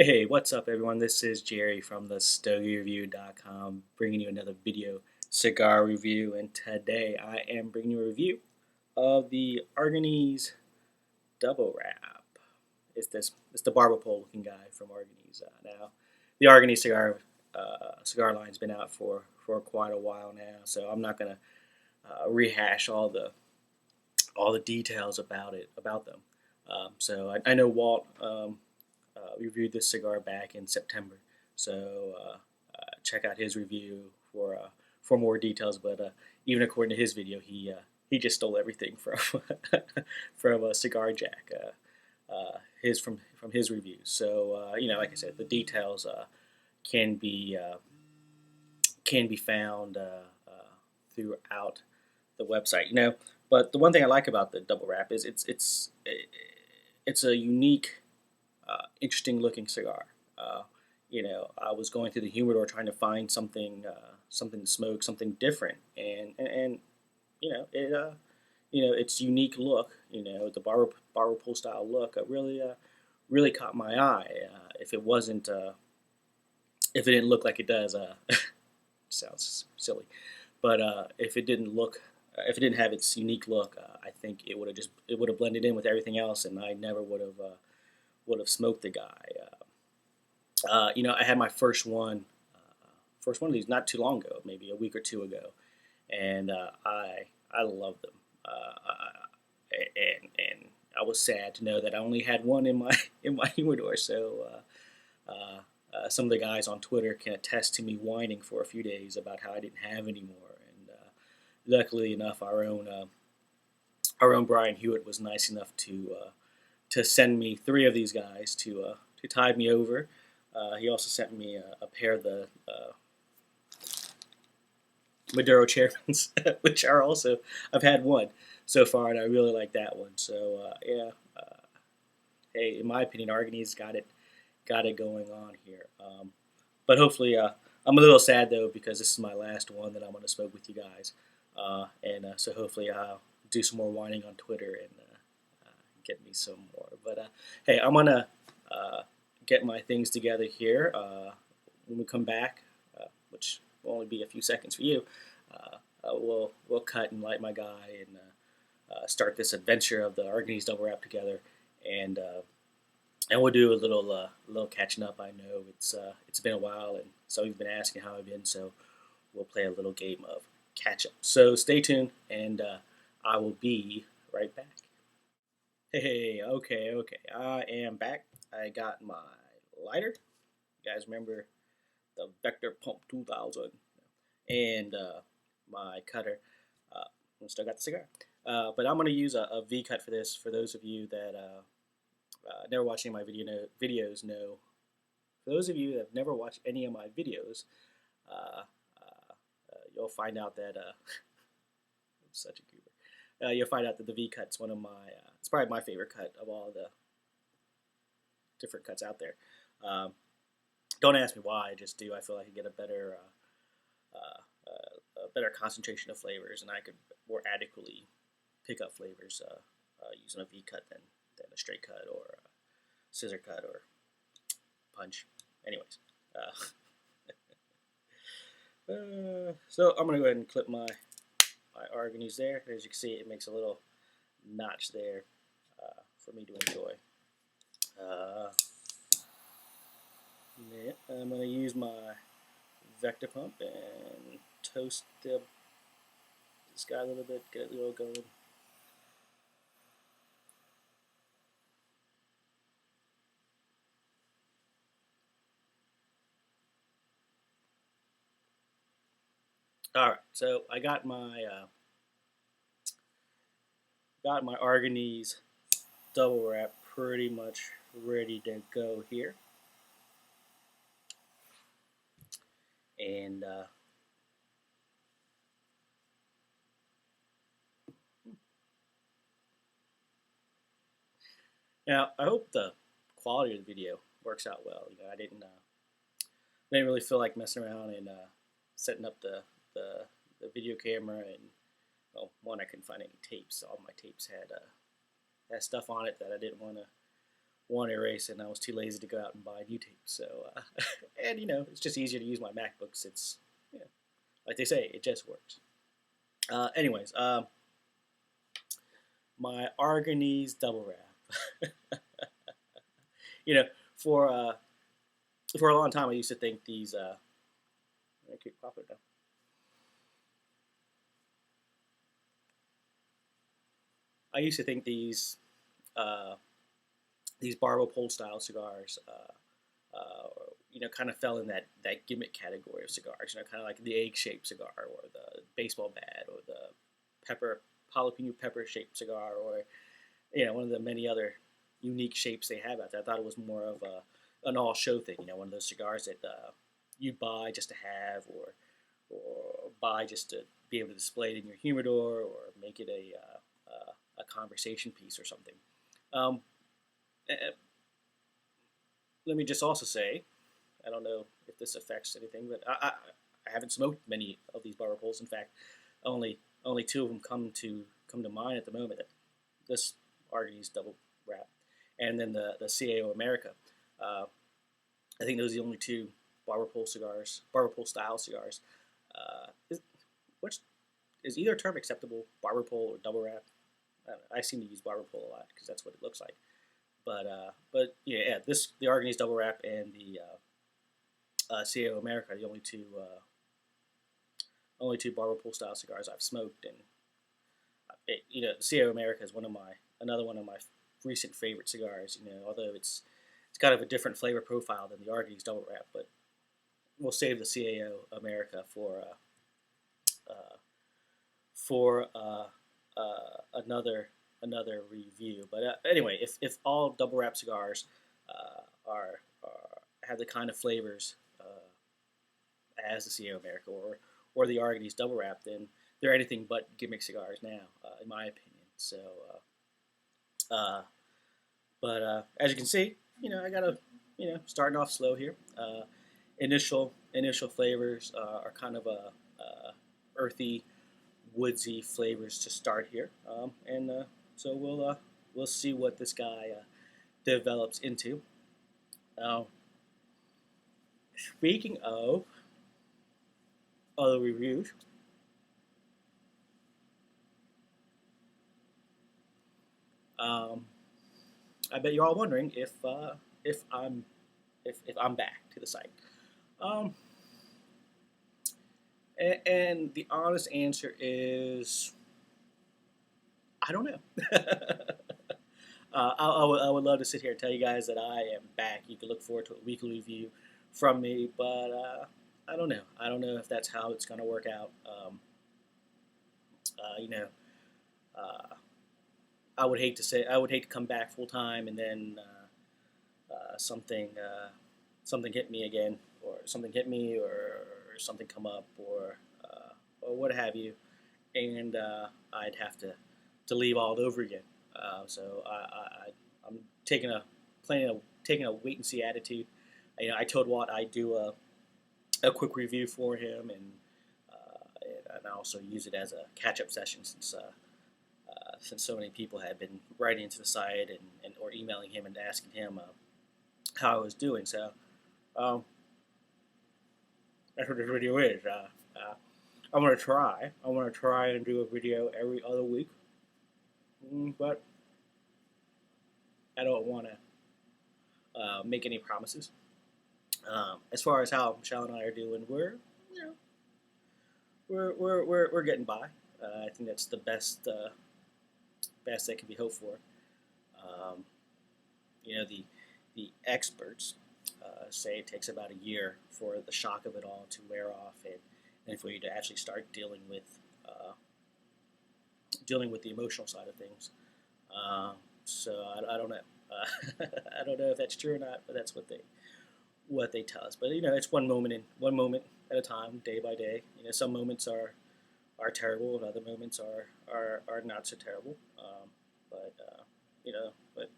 Hey, what's up, everyone? This is Jerry from the StogieReview.com, bringing you another video cigar review. And today I am bringing you a review of the Arganese Double Wrap. It's the barber pole looking guy from Arganese. Now, the Arganese cigar line's been out for quite a while now, so I'm not gonna rehash all the details about them. So I know Walt. Reviewed this cigar back in September, so check out his review for more details. But even according to his video, he just stole everything from from Cigar Jack, from his reviews. So like I said, the details can be found throughout the website. But the one thing I like about the double wrap is it's a unique, interesting looking cigar. I was going through the humidor trying to find something to smoke, something different, and its unique look, the barber pole style look, really caught my eye. If it didn't look like it does, sounds silly, but if it didn't have its unique look, I think it would have blended in with everything else, and I never would have smoked the guy. I had my first one of these not too long ago, maybe a week or two ago, and I loved them. And I was sad to know that I only had one in my humidor. So some of the guys on Twitter can attest to me whining for a few days about how I didn't have any more. And luckily enough, our own Brian Hewitt was nice enough to send me 3 of these guys to tide me over. He also sent me a pair of the Maduro Chairmans, which are also, I've had one so far, and I really like that one. So hey, in my opinion, Arganese got it going on here. But hopefully, I'm a little sad though because this is my last one that I'm going to smoke with you guys, and so hopefully I'll do some more whining on Twitter and get me some more. But hey, I'm gonna get my things together here. When we come back, which will only be a few seconds for you, we'll cut and light my guy and start this adventure of the Arganese double wrap together, and we'll do a little catching up. I know it's been a while, and some of you've been asking how I've been, so we'll play a little game of catch up. So stay tuned, and I will be right back. Hey, okay, I am back. I got my lighter. You guys remember the Vector Pump 2000, and my cutter. I still got the cigar, but I'm going to use a V cut for this. For those of you that never watched any of my videos, know. For those of you that have never watched any of my videos, you'll find out that I'm such a goober. You'll find out that the V cut's one of my. It's probably my favorite cut of all the different cuts out there. Don't ask me why. I just do. I feel like I get a better concentration of flavors, and I could more adequately pick up flavors using a V cut than a straight cut or a scissor cut or punch. Anyways, so I'm gonna go ahead and clip my Arganese there. As you can see, it makes a little notch there for me to enjoy. I'm going to use my Vector pump and toast this guy a little bit, get it a little going. All right, so I got my Arganese double wrap pretty much ready to go here, and now I hope the quality of the video works out well. I didn't really feel like messing around and setting up the video camera, and well, one, I couldn't find any tapes. All my tapes had stuff on it that I didn't want want to erase it, and I was too lazy to go out and buy new tape. So, and it's just easier to use my MacBooks. It's like they say, it just works. Anyways, my Arganese double wrap. you know, for uh, for a long time, I used to think these. I keep popping it down. I used to think uh, these barber pole style cigars, kind of fell in that gimmick category of cigars. Kind of like the egg shaped cigar, or the baseball bat, or the jalapeno pepper shaped cigar, or one of the many other unique shapes they have out there. I thought it was more of an all show thing. One of those cigars that you buy just to have, or buy just to be able to display it in your humidor, or make it a conversation piece or something. Um, Let me just also say, I don't know if this affects anything, but I haven't smoked many of these barber poles. In fact, only two of them come to mind at the moment. This Arganese double wrap, and then the CAO America. I think those are the only two barber pole style cigars. Is, what's is either term acceptable, barber pole or double wrap? I seem to use barber pole a lot because that's what it looks like. But yeah, the Arganese double wrap and the CAO America are the only two barber pole style cigars I've smoked, and CAO America is another one of my recent favorite cigars. Although it's kind of a different flavor profile than the Arganese double wrap, but we'll save the CAO America for another review. But anyway, if all double wrap cigars have the kind of flavors as the CAO America or the Arganese double wrap, then they're anything but gimmick cigars now, in my opinion. So, but as you can see, I gotta starting off slow here. Initial flavors are kind of a earthy, woodsy flavors to start here, and so we'll see what this guy develops into. Now, speaking of other reviews, I bet you're all wondering if I'm back to the site. Um, and the honest answer is I don't know. I would love to sit here and tell you guys that I am back. You can look forward to a weekly review from me, but I don't know. I don't know if that's how it's going to work out. Uh, you know, uh, I would hate to come back full time and then something hit me again, or something hit me, or something come up, or what have you, and I'd have to leave all over again. So I'm taking a wait and see attitude. I told Watt I'd do a quick review for him, and I also use it as a catch up session since so many people had been writing into the site and or emailing him and asking him how I was doing. So that's what this video is. I'm gonna try. I want to try and do a video every other week, but I don't want to make any promises. As far as how Michelle and I are doing, we're getting by. I think that's the best that can be hoped for. Um, the experts say it takes about a year for the shock of it all to wear off, and for you to actually start dealing with the emotional side of things. So I don't know. I don't know if that's true or not, but that's what they tell us. But it's one moment at a time, day by day. Some moments are terrible, and other moments are not so terrible. But but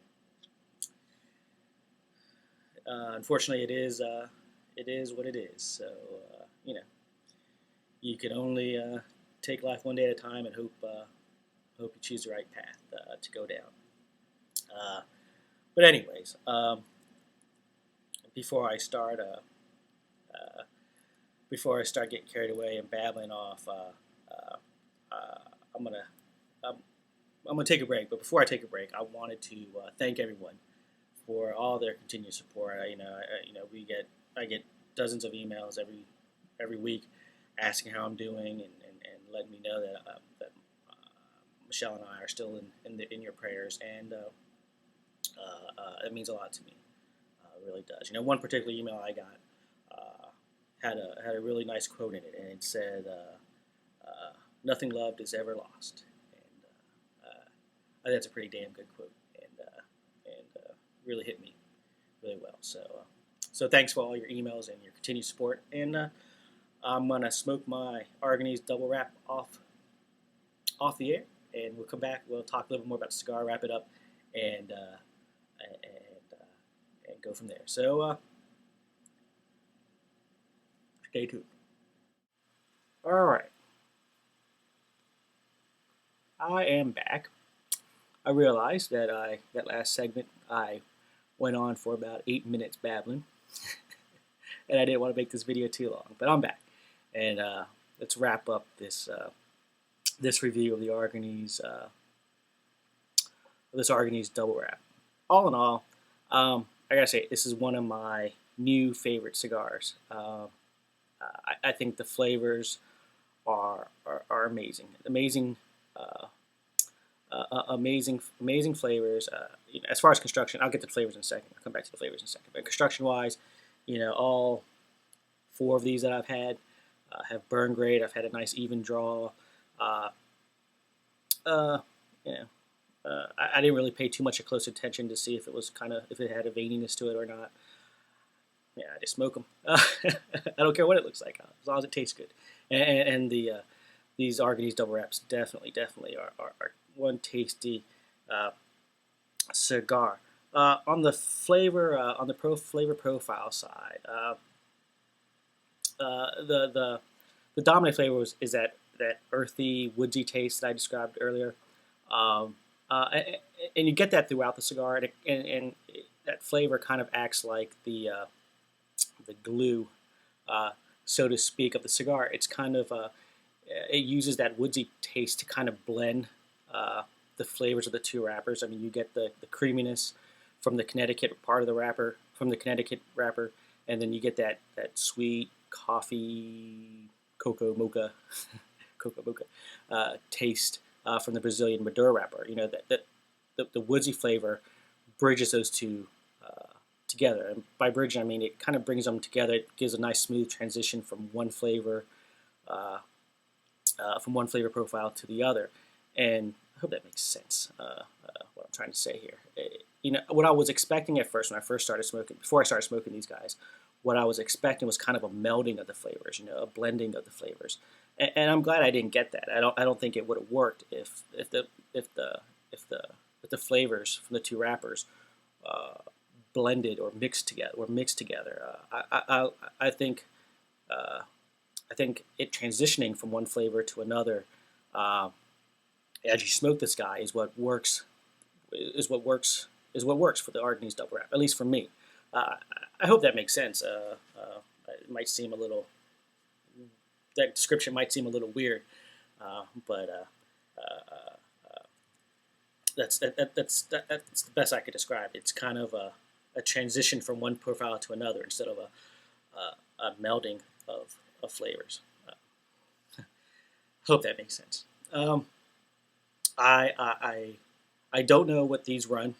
unfortunately, it is what it is. So you can only take life one day at a time and hope you choose the right path to go down. But anyways, before I start, uh, before I start getting carried away and babbling off, uh, I'm gonna um, I'm gonna take a break. But before I take a break, I wanted to thank everyone for all their continued support. I get dozens of emails every week asking how I'm doing and letting me know that Michelle and I are still in your prayers, and it means a lot to me. It really does. One particular email I got had a really nice quote in it, and it said, "Nothing loved is ever lost," and I think that's a pretty damn good quote, and really hit me really well. So thanks for all your emails and your continued support, and I'm gonna smoke my Arganese double wrap off the air, and we'll come back. We'll talk a little bit more about the cigar, wrap it up, and and go from there. So stay tuned. All right, I am back. I realized that last segment I went on for about 8 minutes babbling, and I didn't want to make this video too long. But I'm back, and let's wrap up this review of the Arganese double wrap. All in all, I gotta say this is one of my new favorite cigars. I think the flavors are amazing, amazing flavors. As far as construction, I'll get to the flavors in a second. I'll come back to the flavors in a second. But construction wise, all four of these that I've had have burned great. I've had a nice even draw. Uh, uh, you know, I didn't really pay too much of close attention to see if it had a veininess to it or not. Yeah, I just smoke them. I don't care what it looks like, as long as it tastes good. And these Arganese double wraps definitely are one tasty cigar. On the flavor, on the flavor profile side, the dominant flavor is that earthy, woodsy taste that I described earlier. Um, and you get that throughout the cigar, and that flavor kind of acts like the glue, so to speak, of the cigar. It's kind of it uses that woodsy taste to kind of blend the flavors of the two wrappers. I mean, you get the creaminess from the Connecticut part of the wrapper, and then you get that sweet coffee cocoa mocha cocoa mocha taste from the Brazilian Maduro wrapper. The woodsy flavor bridges those two together. And by bridging, I mean it kind of brings them together. It gives a nice smooth transition from one flavor profile to the other. And I hope that makes sense. What I'm trying to say here. What I was expecting at first when I first started smoking, before I started smoking these guys, what I was expecting was kind of a melding of the flavors, a blending of the flavors. And I'm glad I didn't get that. I don't think it would have worked if the flavors from the two wrappers blended or mixed together. I think it transitioning from one flavor to another as you smoke this guy is what works for the Arganese double wrap, at least for me. I hope that makes sense. It might seem that description might seem a little weird, but that's the best I could describe. It's kind of a transition from one profile to another instead of a melding of flavors. Hope that makes sense. I don't know what these run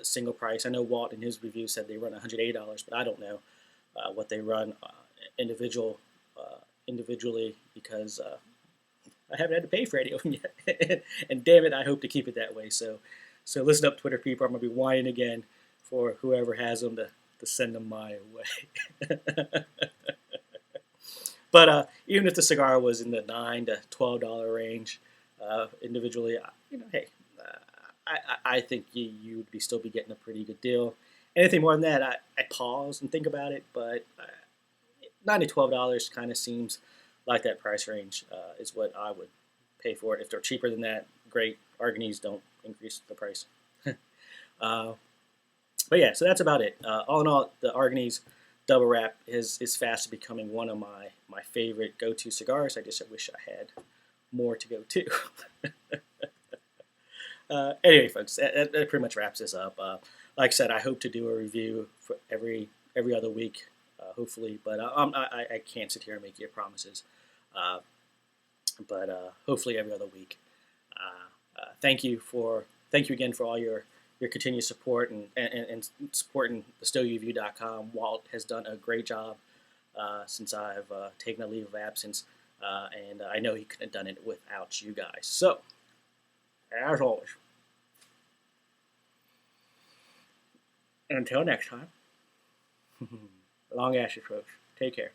single price. I know Walt in his review said they run $180, but I don't know what they run individually because I haven't had to pay for any of them yet. And damn it, I hope to keep it that way. So listen up, Twitter people. I'm gonna be whining again for whoever has them to send them my way. But even if the cigar was in the $9 to $12 range individually, hey, I think you would still be getting a pretty good deal. Anything more than that, I pause and think about it. But $9 to $12 kind of seems like that price range is what I would pay for it. If they're cheaper than that, great. Arganese don't increase the price. But yeah, so that's about it. All in all, the Arganese double wrap is fast becoming one of my favorite go-to cigars. I just wish I had more to go to. Anyway, folks, that pretty much wraps this up. Like I said, I hope to do a review for every other week, hopefully. But I can't sit here and make you promises. Uh, but hopefully every other week. Thank you again for all your continued support and supporting the StogieReview.com. Walt has done a great job since I've taken a leave of absence, and I know he couldn't have done it without you guys. So, as always, until next time, long ashes, folks. Take care.